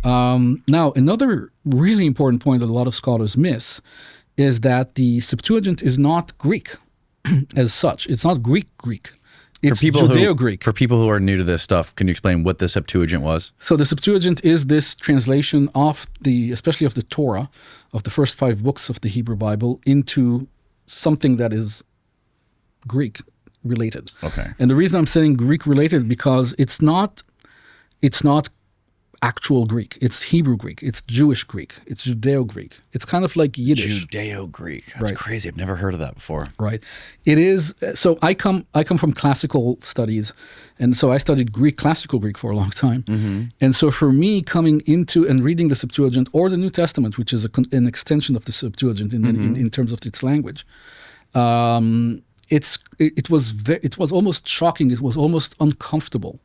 Now, another really important point that a lot of scholars miss is that the Septuagint is not Greek as such. It's not Greek. It's Judeo-Greek. For people who are new to this stuff, can you explain what the Septuagint was? So the Septuagint is this translation of especially of the Torah, of the first 5 books of the Hebrew Bible, into something that is Greek related. Okay. And the reason I'm saying Greek related because it's not actual Greek. It's Hebrew Greek. It's Jewish Greek. It's Judeo-Greek. It's kind of like Yiddish. Judeo-Greek. That's crazy. I've never heard of that before. Right. It is. So I come from classical studies, and so I studied classical Greek for a long time. Mm-hmm. And so for me, coming into and reading the Septuagint or the New Testament, which is an extension of the Septuagint in terms of its language, it was almost shocking. It was almost uncomfortable.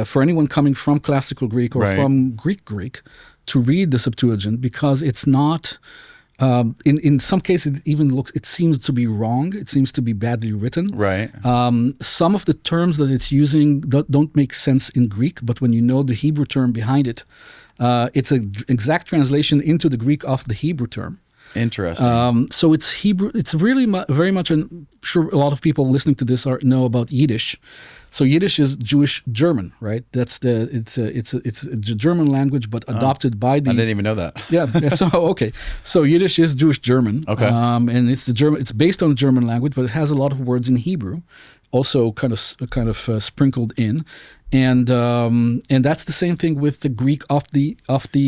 For anyone coming from classical Greek or from Greek to read the Septuagint, because it's not, in some cases, it seems to be wrong. It seems to be badly written. Right. Some of the terms that it's using don't make sense in Greek, but when you know the Hebrew term behind it, it's an exact translation into the Greek of the Hebrew term. Interesting. So it's Hebrew. It's really very much. I'm sure a lot of people listening to this know about Yiddish. So Yiddish is Jewish German, right? It's a German language, but adopted by the. I didn't even know that. Yeah. So okay. So Yiddish is Jewish German. Okay. And it's It's based on the German language, but it has a lot of words in Hebrew, also kind of sprinkled in, and that's the same thing with the Greek of the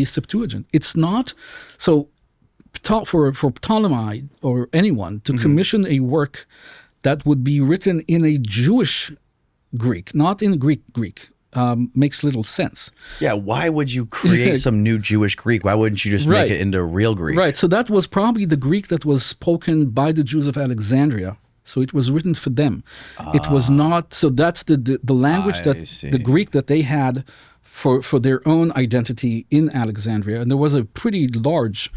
Septuagint. It's not so. For Ptolemy or anyone to commission a work that would be written in a Jewish Greek, not in Greek, makes little sense. Yeah, why would you create some new Jewish Greek? Why wouldn't you just make it into real Greek? Right, so that was probably the Greek that was spoken by the Jews of Alexandria. So it was written for them. It was not, so that's the language the Greek that they had for their own identity in Alexandria. And there was a pretty large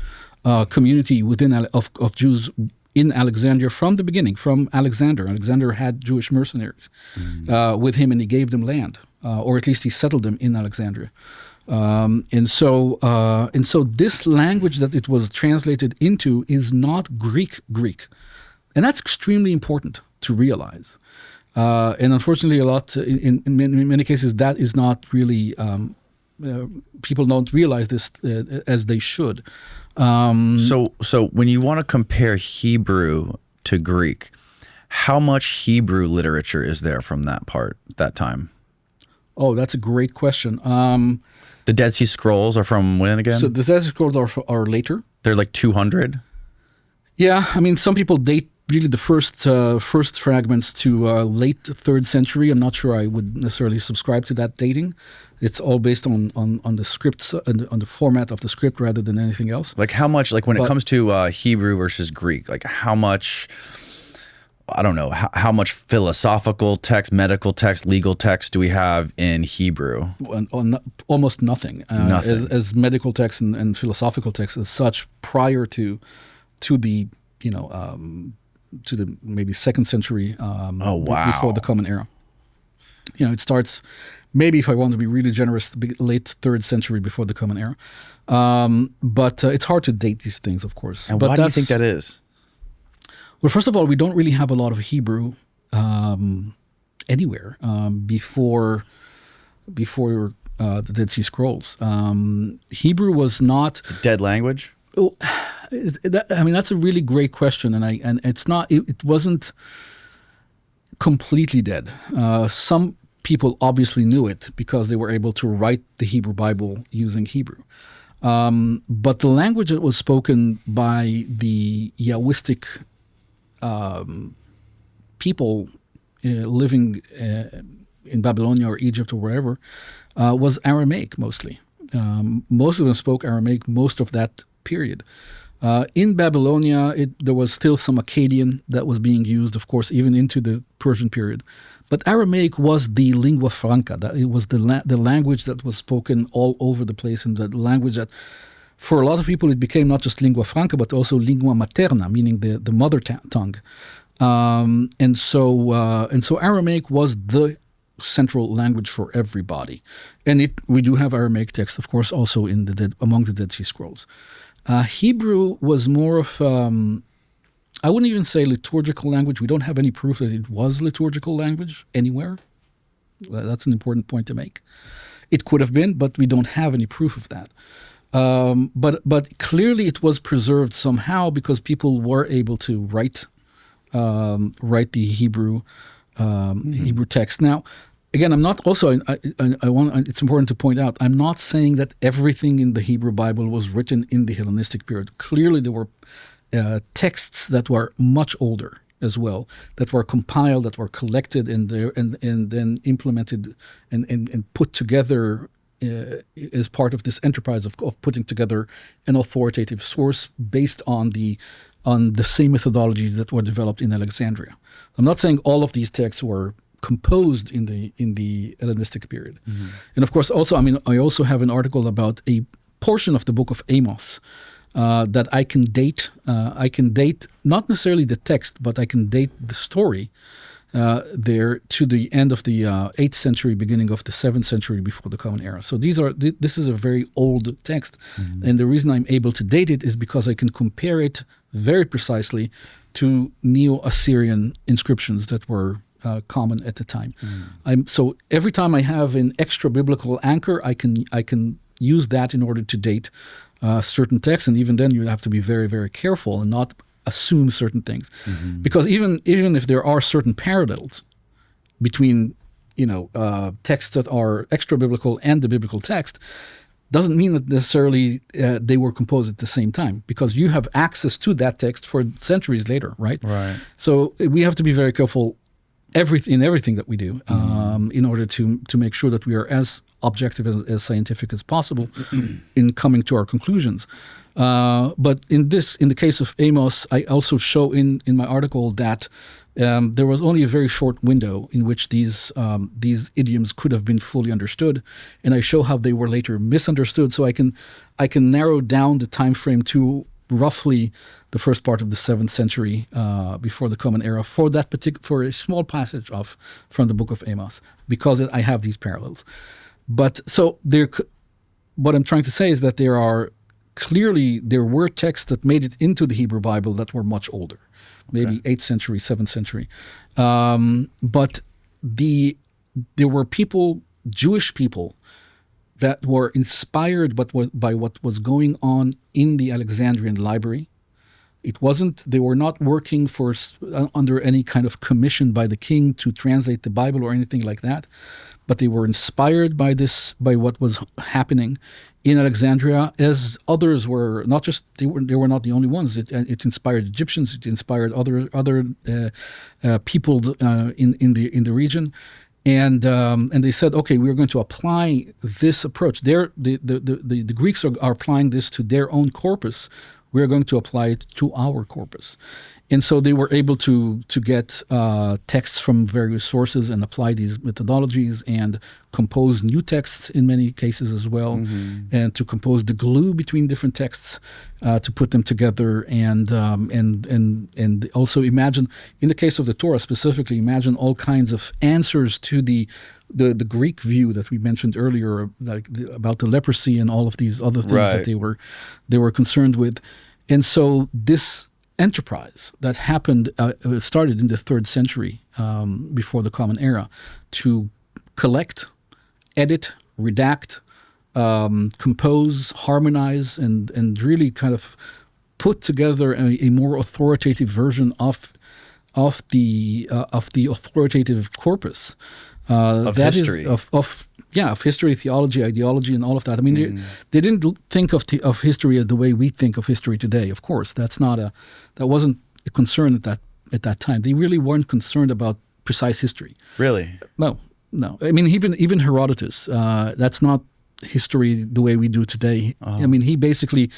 community of Jews in Alexandria from the beginning, from Alexander. Alexander had Jewish mercenaries with him, and he gave them land, or at least he settled them in Alexandria. And so this language that it was translated into is not Greek, and that's extremely important to realize. And unfortunately, in many cases, that is not really. People don't realize this as they should. So when you want to compare Hebrew to Greek, how much Hebrew literature is there from that time? Oh, that's a great question. The Dead Sea Scrolls are from when again? So the Dead Sea Scrolls are later. They're like 200? Yeah, I mean, some people date really the first fragments to late 3rd century. I'm not sure I would necessarily subscribe to that dating. It's all based on the scripts, on the format of the script rather than anything else. Like how much, like when it comes to Hebrew versus Greek, like how much, I don't know, how much philosophical text, medical text, legal text do we have in Hebrew? Almost nothing. Nothing. As medical text and philosophical text as such prior to the, to the maybe 2nd century before the Common Era. It starts, maybe if I want to be really generous, late 3rd century before the Common Era. But it's hard to date these things, of course. And why do you think that is? Well, first of all, we don't really have a lot of Hebrew anywhere before the Dead Sea Scrolls. Hebrew was not a dead language. That's a really great question, and it's not. It wasn't completely dead. Some people obviously knew it because they were able to write the Hebrew Bible using Hebrew. But the language that was spoken by the Yahwistic people living in Babylonia or Egypt or wherever was Aramaic mostly. Most of them spoke Aramaic most of that period. In Babylonia, there was still some Akkadian that was being used, of course, even into the Persian period. But Aramaic was the lingua franca. It was the language that was spoken all over the place, and the language that, for a lot of people, it became not just lingua franca, but also lingua materna, meaning the mother tongue. And so Aramaic was the central language for everybody. And we do have Aramaic text, of course, also among the Dead Sea Scrolls. Hebrew was more of, I wouldn't even say liturgical language. We don't have any proof that it was liturgical language anywhere. That's an important point to make. It could have been, but we don't have any proof of that. But clearly it was preserved somehow because people were able to write the Hebrew Hebrew text. Now, again, I'm not also. I want. It's important to point out. I'm not saying that everything in the Hebrew Bible was written in the Hellenistic period. Clearly, there were texts that were much older as well, that were compiled, that were collected, and then implemented and put together as part of this enterprise of putting together an authoritative source based on the same methodologies that were developed in Alexandria. I'm not saying all of these texts were composed in the Hellenistic period. Mm-hmm. And of course, also, I also have an article about a portion of the book of Amos that I can date. I can date not necessarily the text, but I can date the story there to the end of the 8th century, beginning of the 7th century before the Common Era. So this is a very old text. Mm-hmm. And the reason I'm able to date it is because I can compare it very precisely to Neo-Assyrian inscriptions that were common at the time. Mm. So every time I have an extra biblical anchor, I can use that in order to date certain texts. And even then, you have to be very, very careful and not assume certain things, mm-hmm. because even if there are certain parallels between texts that are extra biblical and the biblical text, doesn't mean that necessarily they were composed at the same time, because you have access to that text for centuries later, right? Right. So we have to be very careful in everything that we do, in order to make sure that we are as objective, as scientific as possible in coming to our conclusions. But in the case of Amos, I also show in my article that there was only a very short window in which these idioms could have been fully understood, and I show how they were later misunderstood. So I can narrow down the time frame to roughly the first part of the 7th century before the Common Era for for a small passage from the book of Amos, because I have these parallels. But so what I'm trying to say is that there were texts that made it into the Hebrew Bible that were much older, maybe 8th century, 7th century. But there were Jewish people, that were inspired by what was going on in the Alexandrian library. They were not working under any kind of commission by the king to translate the Bible or anything like that, but they were inspired by what was happening in Alexandria, as others were. Not just they were not the only ones. It inspired Egyptians. It inspired other people in the region. And they said, okay, we're going to apply this approach. The Greeks are applying this to their own corpus. We're going to apply it to our corpus. And so they were able to get texts from various sources and apply these methodologies and compose new texts in many cases as well, mm-hmm. and to compose the glue between different texts, to put them together, and also imagine, in the case of the Torah specifically, imagine all kinds of answers to the Greek view that we mentioned earlier, like about the leprosy and all of these other things, right, that they were concerned with. And so this enterprise that happened started in the 3rd century before the Common Era, to collect, edit, redact, compose, harmonize, and really kind of put together a more authoritative version of the authoritative corpus of history. Of history, theology, ideology, and all of that. I mean, they didn't think of history the way we think of history today. Of course, that wasn't a concern at that time. They really weren't concerned about precise history. Really? No. I mean, even Herodotus, that's not history the way we do today. Oh. I mean, he basically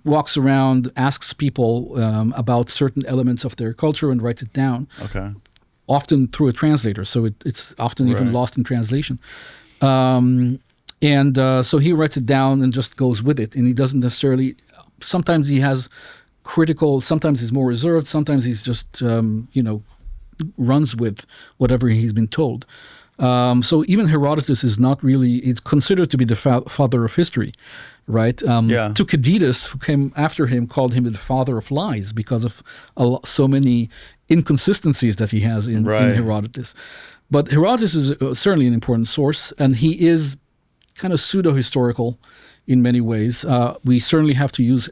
walks around, asks people about certain elements of their culture and writes it down. Okay. Often through a translator, so it's often even lost in translation. So he writes it down and just goes with it, and he doesn't necessarily. Sometimes he has critical. Sometimes he's more reserved. Sometimes he's just runs with whatever he's been told. So even Herodotus is not really, it's considered to be the father of history, right? Thucydides, who came after him, called him the father of lies because of so many inconsistencies that he has in Herodotus. But Herodotus is certainly an important source, and he is kind of pseudo-historical in many ways. We certainly have to use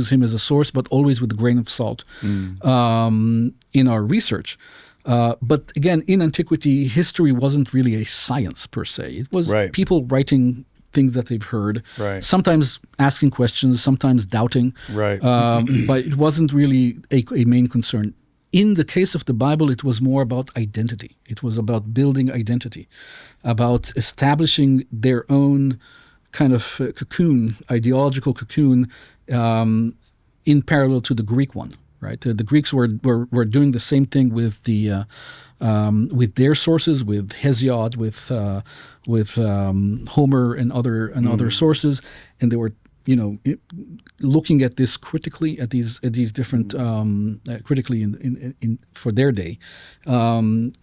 him as a source, but always with a grain of salt in our research. But again, in antiquity, history wasn't really a science per se. It was people writing things that they've heard, sometimes asking questions, sometimes doubting, but it wasn't really a main concern. In the case of the Bible, it was more about identity. It was about building identity, about establishing their own kind of cocoon, ideological cocoon, in parallel to the Greek one. Right, the Greeks were doing the same thing with with their sources, with Hesiod, with Homer and other sources, and they were looking at this critically at these different critically in for their day, and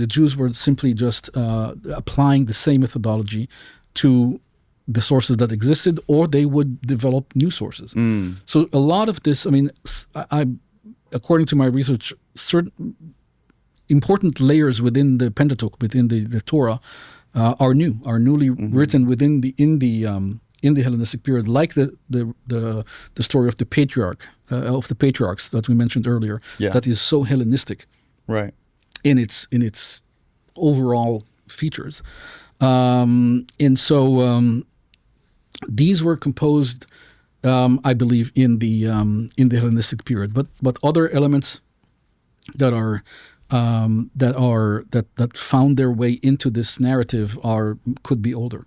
the Jews were simply just applying the same methodology to the sources that existed, or they would develop new sources. So a lot of this, I mean, according to my research, certain important layers within the Pentateuch, within the Torah, are newly written in the Hellenistic period, like the story of the patriarchs that we mentioned earlier. That is so Hellenistic, in its overall features, and so. These were composed, I believe, in the Hellenistic period, but other elements that found their way into this narrative could be older.